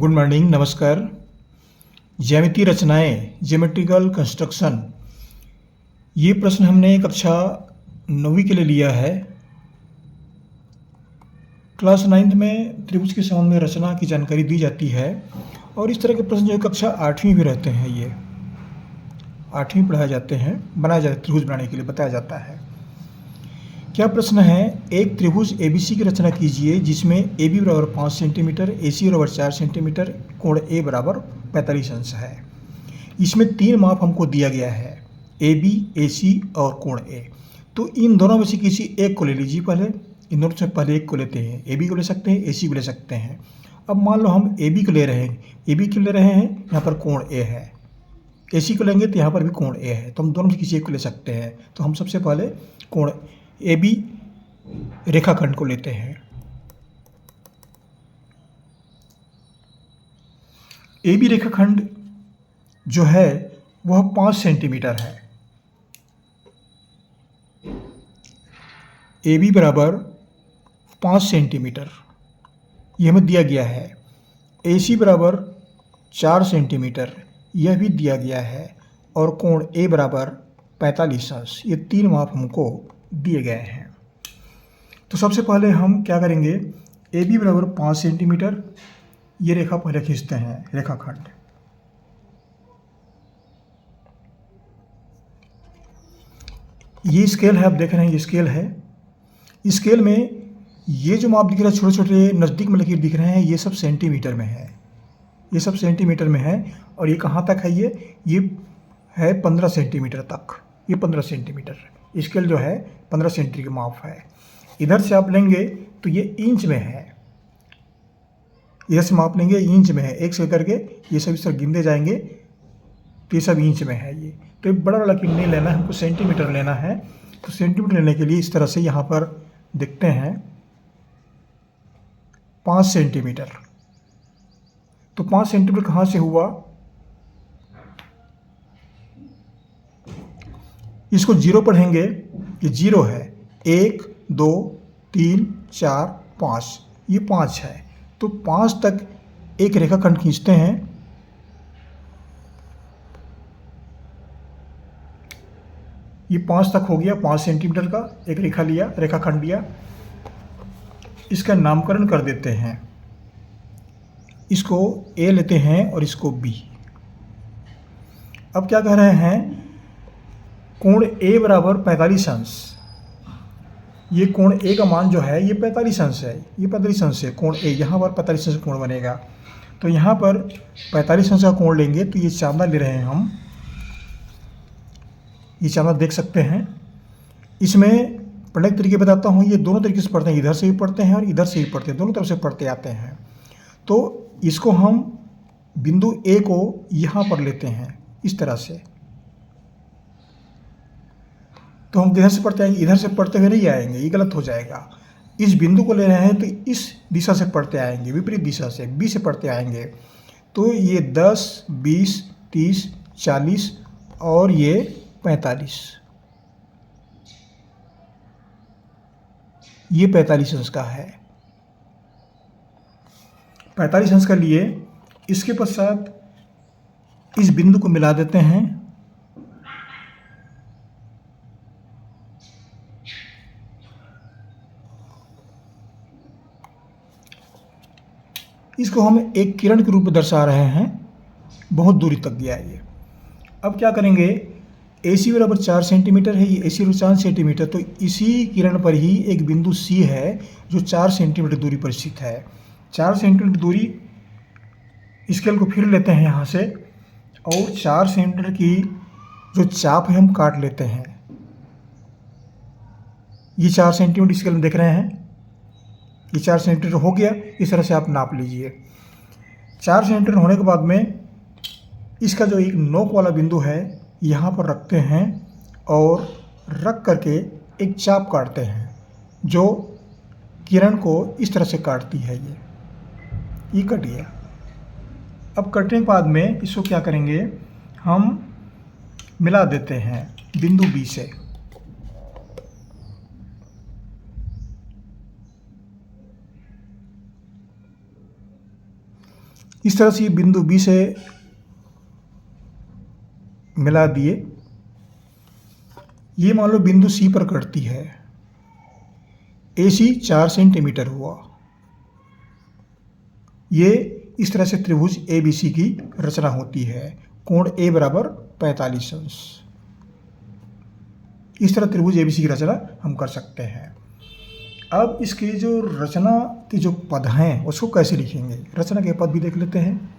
Good morning, नमस्कार। ज्यामितीय रचनाएं, ज्योमेट्रिकल कंस्ट्रक्शन, ये प्रश्न हमने कक्षा 9वीं के लिए लिया है। क्लास 9th में त्रिभुज के संबंध में रचना की जानकारी दी जाती है और इस तरह के प्रश्न जो है कक्षा 8वीं भी रहते हैं। ये 8वीं पढ़ाए जाते हैं, बनाया जाता है, त्रिभुज बनाने के लिए बताया जाता है। क्या प्रश्न है? एक त्रिभुज ABC की रचना कीजिए जिसमें AB बराबर 5 सेंटीमीटर, AC बराबर 4 सेंटीमीटर, कोण A बराबर 45 अंश है। इसमें 3 माप हमको दिया गया है, AB, AC और कोण A। तो इन दोनों में से किसी एक को ले लीजिए। पहले इन दोनों से पहले एक को लेते हैं। AB को ले सकते हैं, AC को ले सकते हैं। अब मान लो हम AB को ले रहे हैं, AB को ले रहे हैं, यहाँ पर कोण A है। AC को लेंगे तो यहाँ पर भी कोण A है, तो हम दोनों में से किसी एक को ले सकते हैं। तो हम सबसे पहले कोण AB रेखाखंड को लेते हैं। AB रेखाखंड जो है वह 5 सेंटीमीटर है। AB बराबर 5 सेंटीमीटर यह हमें दिया गया है। AC बराबर 4 सेंटीमीटर यह भी दिया गया है और कोण A बराबर 45 अंश। ये 3 माप हमको दिए गए हैं। तो सबसे पहले हम क्या करेंगे, AB बराबर 5 सेंटीमीटर ये रेखा पहले खींचते हैं, रेखाखंड। ये स्केल है, आप देख रहे हैं ये स्केल है। इस स्केल में ये जो माप दिख रहा है, छोटे छोटे नज़दीक में लकीर दिख रहे हैं, ये सब सेंटीमीटर में है। ये सब सेंटीमीटर में है और ये कहाँ तक है? ये है 15 सेंटीमीटर तक। ये 15 सेंटीमीटर स्केल जो है 15 सेंटीमीटर की माप है। इधर से आप लेंगे तो ये इंच में है। इधर से माप लेंगे, इंच में है। एक से करके ये सब इस तरह गिनते जाएंगे तो ये सब इंच में है। ये तो एक बड़ा लकीर नहीं लेना है, हमको सेंटीमीटर लेना है। तो सेंटीमीटर लेने के लिए इस तरह से यहाँ पर देखते हैं 5 सेंटीमीटर। तो 5 सेंटीमीटर कहाँ से हुआ? इसको जीरो पढ़ेंगे, ये जीरो है। 1 2 3 4 5, ये 5 है। तो 5 तक एक रेखाखंड खींचते हैं। ये 5 तक हो गया, 5 सेंटीमीटर का एक रेखा लिया, रेखाखंड लिया। इसका नामकरण कर देते हैं। इसको A लेते हैं और इसको B। अब क्या कह रहे हैं? कोण A बराबर 45 अंश। ये कोण A का मान जो है ये 45 अंश है। ये 45 अंश है कोण A, यहाँ पर 45 अंश कोण बनेगा। तो यहाँ पर 45 अंश का कोण लेंगे तो ये चांदा ले रहे हैं हम। ये चांदा देख सकते हैं। इसमें पढ़ने के तरीके बताता हूँ। ये दोनों तरीके से पढ़ते हैं, इधर से भी पढ़ते हैं और इधर से भी पढ़ते हैं, दोनों तरफ से पढ़ते आते हैं। तो इसको हम बिंदु A को यहाँ पर लेते हैं इस तरह से। तो हम इधर से पढ़ते आएंगे, इधर से पढ़ते हुए नहीं आएंगे, ये गलत हो जाएगा। इस बिंदु को ले रहे हैं तो इस दिशा से पढ़ते आएंगे, विपरीत दिशा से B से पढ़ते आएंगे। तो ये 10 20 30 40 और ये 45। ये 45 अंश का है। 45 अंश का लिए इसके पश्चात इस बिंदु को मिला देते हैं। इसको हम एक किरण के रूप में दर्शा रहे हैं, बहुत दूरी तक गया ये। अब क्या करेंगे? AC बराबर 4 सेंटीमीटर है, ये AC बराबर 4 सेंटीमीटर। तो इसी किरण पर ही एक बिंदु C है जो 4 सेंटीमीटर दूरी पर स्थित है। 4 सेंटीमीटर दूरी, स्केल को फिर लेते हैं यहाँ से और 4 सेंटीमीटर की जो चाप है हम काट लेते हैं। ये 4 सेंटीमीटर स्केल में देख रहे हैं, ये 4 सेंटीमीटर हो गया। इस तरह से आप नाप लीजिए। 4 सेंटीमीटर होने के बाद में इसका जो एक नोक वाला बिंदु है यहाँ पर रखते हैं और रख करके एक चाप काटते हैं जो किरण को इस तरह से काटती है। ये कट गया। अब कटने के बाद में इसको क्या करेंगे, हम मिला देते हैं बिंदु B से। इस तरह से बिंदु बी से मिला दिए। ये मान लो बिंदु सी पर कटती है। AC 4 सेंटीमीटर हुआ। ये इस तरह से त्रिभुज ABC की रचना होती है। कोण A बराबर 45 अंश। इस तरह त्रिभुज ABC की रचना हम कर सकते हैं। अब इसकी जो रचना के जो पद हैं उसको कैसे लिखेंगे, रचना के पद भी देख लेते हैं।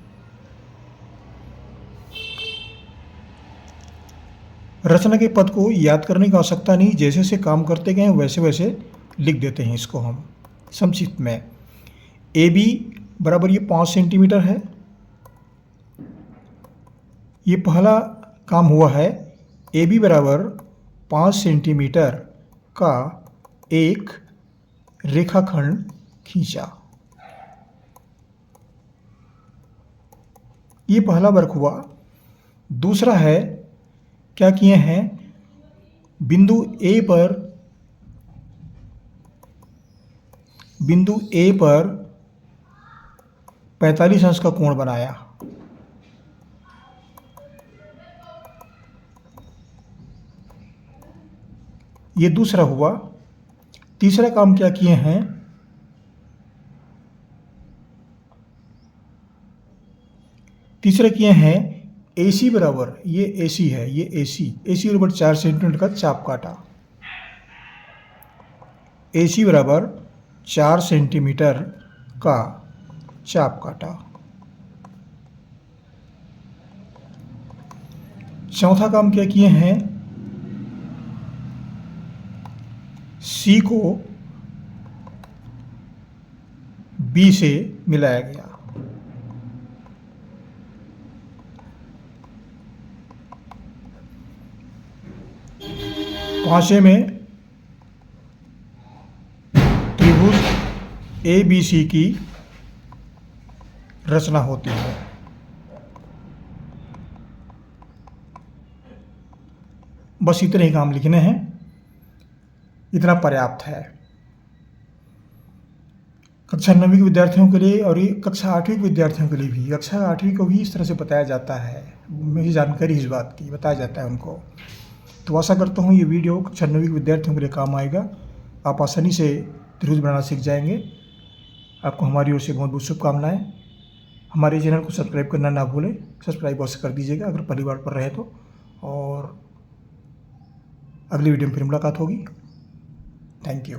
रचना के पद को याद करने की आवश्यकता नहीं, जैसे जैसे काम करते गए वैसे वैसे लिख देते हैं इसको हम संक्षिप्त में। AB बराबर ये 5 सेंटीमीटर है। ये पहला काम हुआ है। AB बराबर 5 सेंटीमीटर का एक रेखाखंड खींचा। ये पहला वर्क हुआ। दूसरा है, क्या किए हैं, बिंदु A पर 45 अंश का कोण बनाया। ये दूसरा हुआ। तीसरा काम क्या किए हैं, तीसरा किए हैं AC बराबर, ये AC है, ये AC बराबर 4 सेंटीमीटर का चाप काटा। AC बराबर 4 सेंटीमीटर का चाप काटा। चौथा काम क्या किए हैं, C को B से मिलाया गया। पांचवें में त्रिभुज ABC की रचना होती है। बस इतने ही काम लिखने हैं, इतना पर्याप्त है कक्षा 9वीं के विद्यार्थियों के लिए, और ये कक्षा 8वीं के विद्यार्थियों के लिए भी। कक्षा 8वीं को भी इस तरह से बताया जाता है, मुझे जानकारी इस बात की बताया जाता है उनको। तो आशा करता हूँ ये वीडियो कक्षा 9वीं के विद्यार्थियों के लिए काम आएगा। आप आसानी से त्रिभुज बनाना सीख जाएंगे। आपको हमारी ओर से बहुत बहुत शुभकामनाएं। हमारे चैनल को सब्सक्राइब करना ना भूलें, सब्सक्राइब अवश्य कर दीजिएगा अगर पहली बार पर रहे तो। और अगली वीडियो में फिर मुलाकात होगी। Thank you.